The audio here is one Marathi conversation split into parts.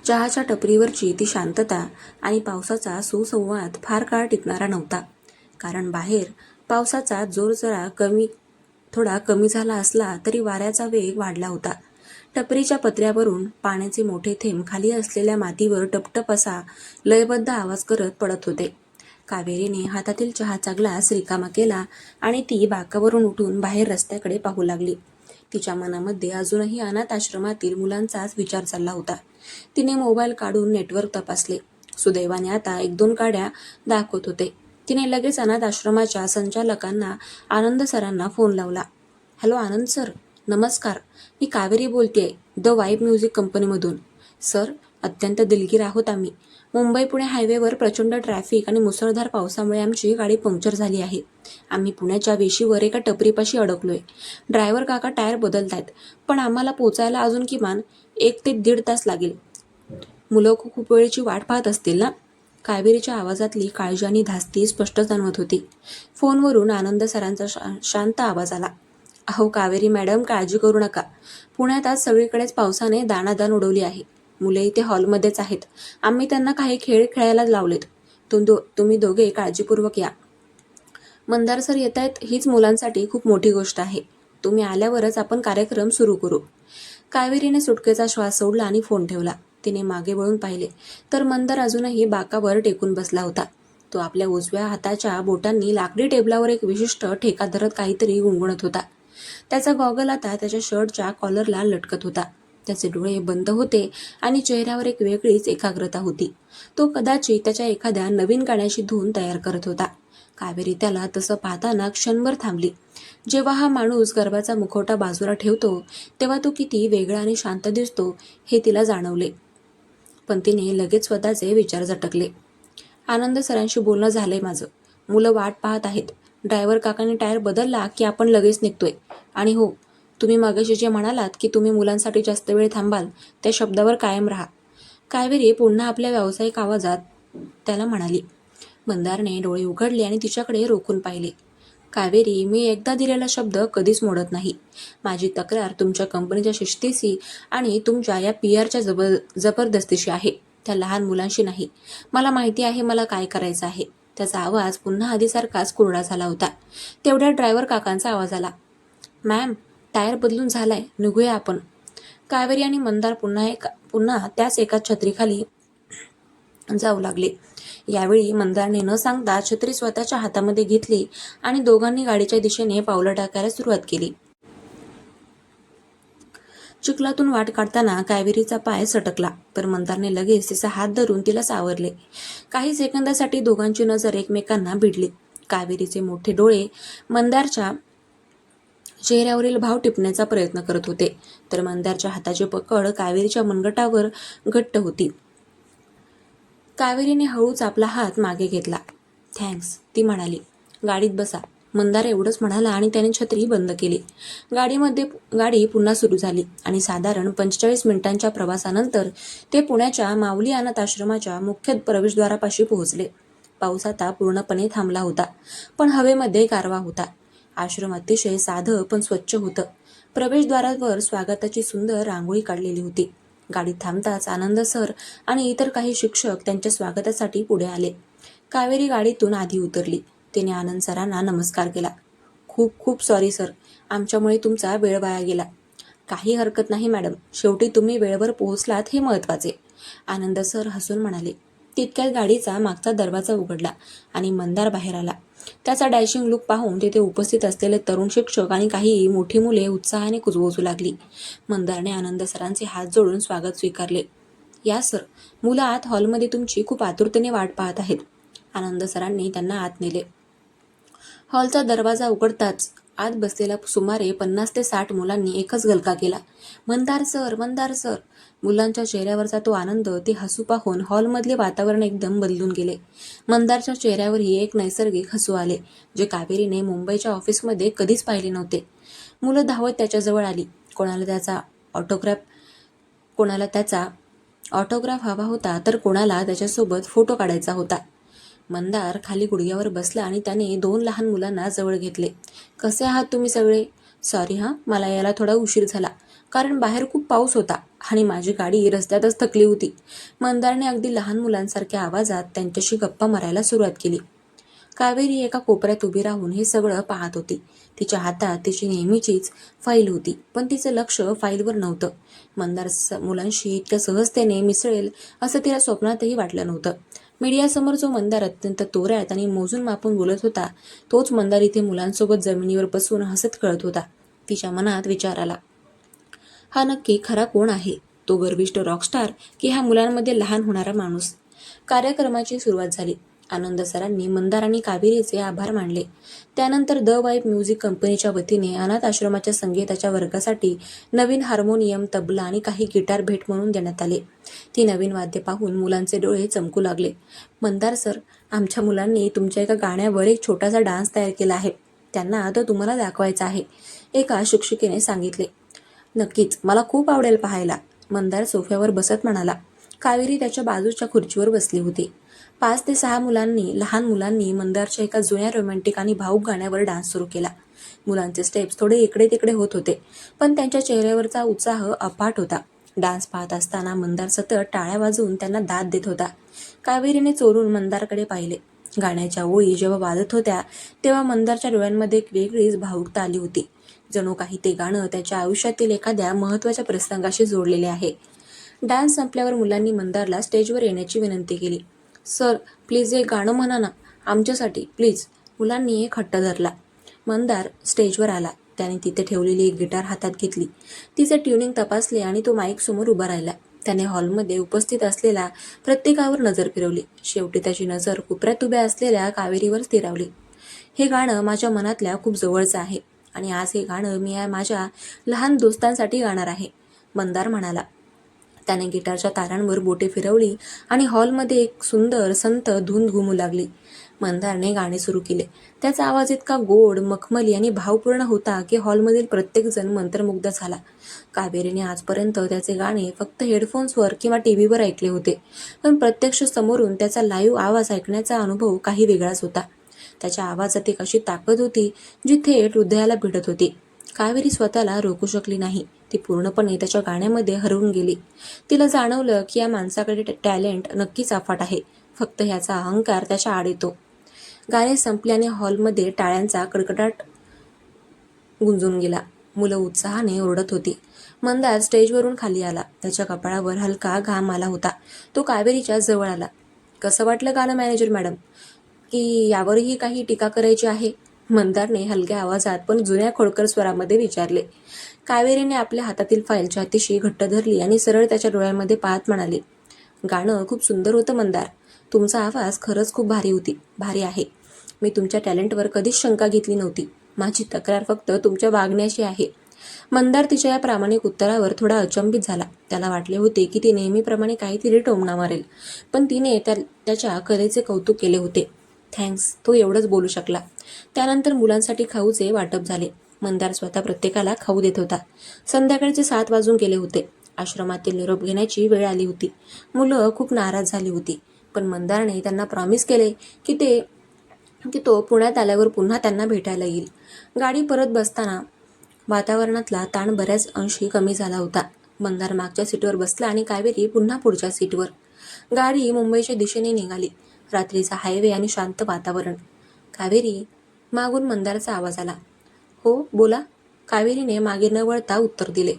चहाच्या टपरीवरची ती शांतता आणि पावसाचा सुसंवाद फार काळ टिकणारा नव्हता. कारण बाहेर पावसाचा जोर जरा थोडा कमी झाला असला तरी वाऱ्याचा वेग वाढला होता. टपरीच्या पत्र्यावरून पाण्याचे मोठे थेंब खाली असलेल्या मातीवर टपटप असा लयबद्ध आवाज करत पडत होते. कावेरीने हातातील चहाचा ग्लास रिकामा केला आणि ती बाकावरून उठून बाहेर रस्त्याकडे पाहू लागली. तिच्या मनामध्ये अजूनही अनाथ आश्रमातील मुलांचाच विचार चालला होता. तिने मोबाईल काढून नेटवर्क तपासले. सुदैवाने आता 1-2 गाड्या दाखवत होते. तिने लगेच अनाथ आश्रमाच्या संचालकांना आनंद सरांना फोन लावला. हॅलो आनंद सर, नमस्कार. मी कावेरी बोलतेय, द वाईब म्युझिक कंपनीमधून. सर, अत्यंत दिलगीर आहोत आम्ही. मुंबई पुणे हायवेवर प्रचंड ट्रॅफिक आणि मुसळधार पावसामुळे आमची गाडी पंक्चर झाली आहे. आम्ही पुण्याच्या वेशीवर एका टपरीपाशी अडकलोय. ड्रायव्हर काका टायर बदलतायत, पण आम्हाला पोचायला अजून किमान 1 ते 1.5 तास लागेल. मुलं खूप वेळेची वाट पाहत असतील ना? कावेरीच्या आवाजातली काळजी आणि धास्ती स्पष्ट जाणवत होती. फोनवरून आनंद सरांचा शांत आवाज आला. अहो कावेरी मॅडम, काळजी करू नका. पुण्यात आज सगळीकडेच पावसाने दाणादाण उडवली आहे. मुले इथे हॉलमध्येच आहेत. आम्ही त्यांना काही खेळ खेळायला लावलेत. तुम्ही दोघे काळजीपूर्वक या. मंदार सर येत आहेत हीच मुलांसाठी खूप मोठी गोष्ट आहे. तुम्ही आल्यावरच आपण कार्यक्रम सुरू करू. कावेरीने सुटकेचा श्वास सोडला आणि फोन ठेवला. तिने मागे वळून पाहिले तर मंदार अजूनही बाकावर टेकून बसला होता. तो आपल्या उजव्या हाताच्या बोटांनी लाकडी टेबलावर एक विशिष्ट ठेका धरत काहीतरी गुणगुणत होता. त्याचा गॉगल आता त्याच्या शर्टच्या कॉलरला लटकत होता. त्याचे डोळे बंद होते आणि चेहऱ्यावर एक वेगळीच एकाग्रता होती. तो कदाचित त्याच्या एखाद्या नवीन गाण्याची धून तयार करत होता. कावेरी त्याला तसं पाहताना क्षणभर थांबली. जेव्हा हा माणूस गर्भाचा मुखवटा बाजूला ठेवतो तेव्हा तो किती वेगळा आणि शांत दिसतो हे तिला जाणवले. पण तिने लगेच स्वतःचे विचार झटकले. आनंद सरांशी बोलणं झालंय माझं. मुलं वाट पाहत आहेत. ड्रायव्हर काकांनी टायर बदलला की आपण लगेच निघतोय. आणि हो, तुम्ही मगाशी जे म्हणालात की तुम्ही मुलांसाठी जास्त वेळ थांबाल त्या शब्दावर कायम राहा. कावेरी पुन्हा आपल्या व्यावसायिक आवाजात त्याला म्हणाली. मंदारने डोळे उघडले आणि तिच्याकडे रोखून पाहिले. कावेरी, मी एकदा दिलेला शब्द कधीच मोडत नाही. माझी तक्रार तुमच्या कंपनीच्या शिस्तीशी आणि तुमच्या या PR च्या जबरदस्तीशी आहे, त्या लहान मुलांशी नाही. मला माहिती आहे मला काय करायचं आहे. त्याचा आवाज पुन्हा आधीसारखाच कोरडा झाला होता. तेवढ्या ड्रायव्हर काकांचा आवाज आला. मॅम, टायर बदलून झालाय, निघूया आपण. कावेरी आणि मंदार पुन्हा त्याच एका छत्रीखाली जाऊ लागले. यावेळी मंदारने न सांगता छत्री स्वतःच्या हातामध्ये घेतली आणि दोघांनी गाडीच्या दिशेने पावलं टाकायला सुरुवात केली. चिखलातून वाट काढताना कावेरीचा पाय सटकला तर मंदारने लगेच तिचा हात धरून तिला सावरले. काही सेकंदासाठी दोघांची नजर एकमेकांना भिडली. कावेरीचे मोठे डोळे मंदारच्या चेहऱ्यावरील भाव टिपण्याचा प्रयत्न करत होते तर मंदारच्या हाताची पकड कावेरीच्या मनगटावर घट्ट होती. कावेरीने हळूच आपला हात मागे घेतला. थँक्स, ती म्हणाली. गाडीत बसा. मंदार एवढंच म्हणाला आणि त्याने छत्री बंद केली. गाडी पुन्हा सुरू झाली आणि साधारण 45 मिनिटांच्या प्रवासानंतर ते पुण्याच्या माऊली अनाथ आश्रमाच्या मुख्य प्रवेशद्वारापाशी पोहोचले. पाऊस आता पूर्णपणे थांबला होता, पण हवेमध्ये गारवा होता. आश्रम अतिशय साधं पण स्वच्छ होतं. प्रवेशद्वारावर स्वागताची सुंदर रांगोळी काढलेली होती. गाडी थांबताच आनंद सर आणि इतर काही शिक्षक त्यांच्या स्वागतासाठी पुढे आले. कावेरी गाडीतून आधी उतरली. तिने आनंद सरांना नमस्कार केला. खूप खूप सॉरी सर, आमच्यामुळे तुमचा वेळ वाया गेला. काही हरकत नाही मॅडम, शेवटी तुम्ही वेळेवर पोहोचलात हे महत्त्वाचे, आनंद सर हसून म्हणाले. तितक्यात गाडीचा मागचा दरवाजा उघडला आणि मंदार बाहेर आला. त्याचा डॅशिंग लुक पाहून तिथे उपस्थित असलेले तरुण शिक्षक आणि काही मोठी मुले उत्साहाने कुजबुजू लागली. मंदारने आनंद सरांचे हात जोडून स्वागत स्वीकारले. या सर, मुलं आत हॉलमध्ये तुमची खूप आतुरतेने वाट पाहत आहेत. आनंद सरांनी त्यांना आत नेले. हॉलचा दरवाजा उघडताच आत बसलेल्या सुमारे 50 ते 60 मुलांनी एकच गलका केला. Mandar sir, Mandar sir. मुलांच्या चेहऱ्यावरचा तो आनंद, ते हसू पाहून हॉलमधले वातावरण एकदम बदलून गेले. मंदारच्या चेहऱ्यावरही एक नैसर्गिक हसू आले, जे कावेरीने मुंबईच्या ऑफिसमध्ये कधीच पाहिले नव्हते. मुलं धावत त्याच्याजवळ आली. कोणाला त्याचा ऑटोग्राफ हवा होता तर कोणाला त्याच्यासोबत फोटो काढायचा होता. मंदार खाली गुडघ्यावर बसला आणि त्याने 2 लहान मुलांना जवळ घेतले. कसे आहात तुम्ही सगळे? सॉरी हां, मला यायला थोडा उशीर झाला कारण बाहेर खूप पाऊस होता. आणि माझी गाडी रस्त्यातच थकली होती. मंदारने अगदी लहान मुलांसारख्या आवाजात त्यांच्याशी गप्पा मारायला सुरुवात केली. कावेरी एका कोपऱ्यात उभी राहून हे सगळं पाहत होती. तिच्या हातात तिची नेहमीचीच फाईल होती, पण तिचं लक्ष फाईलवर नव्हतं. मंदार मुलांशी इतक्या सहजतेने मिसळेल असं तिला स्वप्नातही वाटलं नव्हतं. मीडियासमोर जो मंदार अत्यंत तोऱ्यात आणि मोजून मापून बोलत होता, तोच मंदार इथे मुलांसोबत जमिनीवर बसून हसत खेळत होता. तिच्या मनात विचार आला, हा नक्की खरा कोण आहे? तो गर्विष्ठ रॉकस्टार की हा मुलांमध्ये लहान होणारा माणूस? कार्यक्रमाची सुरुवात झाली. आनंद सरांनी मंदार आणि कावेरीचे आभार मानले. त्यानंतर द वाईब म्युझिक कंपनीच्या वतीने अनाथ आश्रमाच्या संगीताच्या वर्गासाठी नवीन हार्मोनियम, तबला आणि काही गिटार भेट म्हणून देण्यात आले. ती नवीन वाद्य पाहून मुलांचे डोळे चमकू लागले. मंदार सर, आमच्या मुलांनी तुमच्या एका गाण्यावर एक छोटासा डान्स तयार केला आहे. त्यांना तो तुम्हाला दाखवायचा आहे, एका शिक्षिकेने सांगितले. नक्कीच, मला खूप आवडेल पाहायला, मंदार सोफ्यावर बसत म्हणाला. कावेरी त्याच्या बाजूच्या खुर्चीवर बसली होती. 5 ते 6 लहान मुलांनी मंदारच्या एका जुन्या रोमॅन्टिक आणि भावूक गाण्यावर डान्स सुरू केला. मुलांचे स्टेप्स थोडे इकडे तिकडे होत होते, पण त्यांच्या चेहऱ्यावरचा उत्साह अफाट होता. डान्स पाहत असताना मंदार सतत टाळ्या वाजवून त्यांना दाद देत होता. कावेरीने चोरून मंदारकडे पाहिले. गाण्याच्या ओळी जेव्हा वाजत होत्या तेव्हा मंदारच्या डोळ्यांमध्ये एक वेगळीच भावुकता आली होती. जणू काही ते गाणं त्याच्या आयुष्यातील एखाद्या महत्त्वाच्या प्रसंगाशी जोडलेले आहे. डान्स संपल्यावर मुलांनी मंदारला स्टेजवर येण्याची विनंती केली. सर, प्लीज एक गाणं म्हणा ना, आमच्यासाठी प्लीज, मुलांनी एक हट्ट धरला. मंदार स्टेजवर आला. त्याने तिथे ठेवलेली एक गिटार हातात घेतली. तिचे ट्युनिंग तपासले आणि तो माईक समोर उभा राहिला. त्याने हॉलमध्ये उपस्थित असलेल्या प्रत्येकावर नजर फिरवली. शेवटी त्याची नजर कोपऱ्यात उभ्या असलेल्या कावेरीवर स्थिरावली. हे गाणं माझ्या मनातल्या खूप जवळचं आहे आणि आज हे गाणं मी माझ्या लहान दोस्तांसाठी गाणार आहे, मंदार म्हणाला. त्याने गिटारच्या तारांवर बोटे फिरवली आणि हॉलमध्ये एक सुंदर संत धून घुमू लागली. मंदारने गाणे सुरू केले. त्याचा आवाज इतका गोड, मखमली आणि भावपूर्ण होता की हॉलमधील प्रत्येकजण मंत्रमुग्ध झाला. कावेरीने आजपर्यंत त्याचे गाणे फक्त हेडफोन्सवर किंवा टीव्हीवर ऐकले होते, पण प्रत्यक्ष समोरून त्याचा लाईव्ह आवाज ऐकण्याचा अनुभव काही वेगळाच होता. त्याच्या आवाजात एक अशी ताकद होती जी थेट हृदयाला भिडत होती. कावेरी स्वतःला रोखू शकली नाही. ती पूर्णपणे त्याच्या गाण्यामध्ये हरवून गेली. तिला जाणवलं की या माणसाकडे टॅलेंट नक्कीच अफाट आहे, फक्त ह्याचा अहंकार त्याच्या आड येतो. गाणे संपल्याने हॉलमध्ये टाळ्यांचा कडकडाट गुंजून गेला. मुलं उत्साहाने ओरडत होती. मंदार स्टेजवरून खाली आला. त्याच्या कपाळावर हलका घाम आला होता. तो कावेरीच्या जवळ आला. कसं वाटलं गाणं मॅनेजर मॅडम? की यावरही काही टीका करायची आहे? मंदारने हलक्या आवाजात पण जुन्या खोडकर स्वरामध्ये विचारले. कावेरीने आपल्या हातातील फाईल छातीशी घट्ट धरली आणि सरळ त्याच्या डोळ्यांमध्ये पाहत म्हणाली, गाणं खूप सुंदर होतं मंदार. तुमचा आवाज खरंच खूप भारी आहे. मी तुमच्या टॅलेंटवर कधीच शंका घेतली नव्हती. माझी तक्रार फक्त तुमच्या वागण्याची आहे. मंदार तिच्या या प्रामाणिक उत्तरावर थोडा अचंबित झाला. त्याला वाटले होते की ती नेहमीप्रमाणे काहीतरी टोमणा मारेल, पण तिने त्याच्या कलेचे कौतुक केले होते. थँक्स, तो एवढंच बोलू शकला. त्यानंतर मुलांसाठी खाऊचे वाटप झाले. मंदार स्वतः प्रत्येकाला खाऊ देत होता. संध्याकाळचे 7 वाजून गेले होते. आश्रमातील निरोप घेण्याची वेळ आली होती. मुलं खूप नाराज झाली होती, पण मंदारने त्यांना प्रॉमिस केले की तो पुण्यात आल्यावर पुन्हा त्यांना भेटायला येईल. गाडी परत बसताना वातावरणातला ताण बऱ्याच अंशी कमी झाला होता. मंदार मागच्या सीटवर बसला आणि कावेरी पुन्हा पुढच्या सीटवर. गाडी मुंबईच्या दिशेने निघाली. रात्रीचा हायवे आणि शांत वातावरण. कावेरी, मागून मंदारचा आवाज आला. हो, बोला, कावेरीने मागे न वळता उत्तर दिले.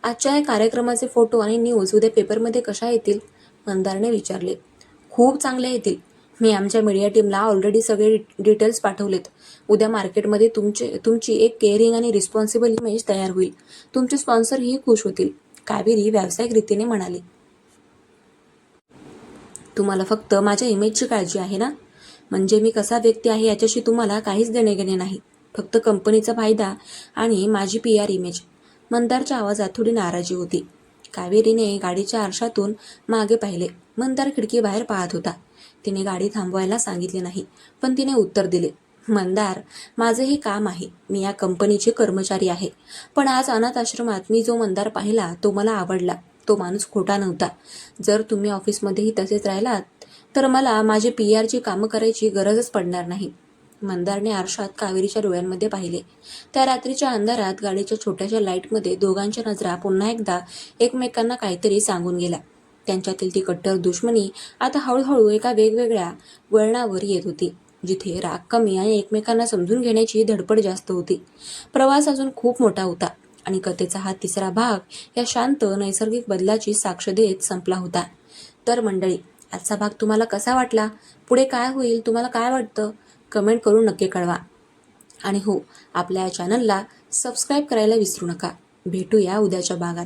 आजच्या या कार्यक्रमाचे फोटो आणि न्यूज उद्या पेपरमध्ये कशा येतील? मंदारने विचारले. खूप चांगल्या येतील. मी आमच्या मीडिया टीमला ऑलरेडी सगळे डिटेल्स पाठवलेत. उद्या मार्केटमध्ये तुमची एक केअरिंग आणि रिस्पॉन्सिबल इमेज तयार होईल. तुमचे स्पॉन्सरही खुश होतील, कावेरी व्यावसायिक रीतीने म्हणाली. तुम्हाला फक्त माझ्या इमेजची काळजी आहे ना? म्हणजे मी कसा व्यक्ती आहे याच्याशी तुम्हाला काहीच देणेघेणे नाही, फक्त कंपनीचा फायदा आणि माझी PR इमेज. मंदारच्या आवाजात थोडी नाराजी होती. कावेरीने गाडीच्या आरशातून मागे पाहिले. मंदार खिडकीबाहेर पाहत होता. तिने गाडी थांबवायला सांगितले नाही, पण तिने उत्तर दिले. मंदार, माझे हे काम आहे. मी या कंपनीचे कर्मचारी आहे. पण आज अनाथ आश्रमात मी जो मंदार पाहिला तो मला आवडला. तो माणूस खोटा नव्हता. जर तुम्ही ऑफिसमध्येही तसेच राहिलात तर मला माझे PRची कामं करायची गरजच पडणार नाही. मंदारने आरशात कावेरीच्या डोळ्यांमध्ये पाहिले. त्या रात्रीच्या अंधारात गाडीच्या छोट्याशा लाईटमध्ये दोघांच्या नजरा पुन्हा एकदा एकमेकांना काहीतरी सांगून गेल्या. त्यांच्यातील ती कट्टर दुश्मनी आता हळूहळू एका वेगवेगळ्या वळणावर येत होती, जिथे राग कमी आणि एकमेकांना समजून घेण्याची धडपड जास्त होती. प्रवास अजून खूप मोठा होता आणि कथेचा हा तिसरा भाग या शांत नैसर्गिक बदलाची साक्ष देत संपला होता. तर मंडळी, आजचा भाग तुम्हाला कसा वाटला? पुढे काय होईल तुम्हाला काय वाटतं? कमेंट करून नक्की कळवा. आणि हो, आपल्या चॅनलला सबस्क्राईब करायला विसरू नका. भेटूया उद्याच्या भागात.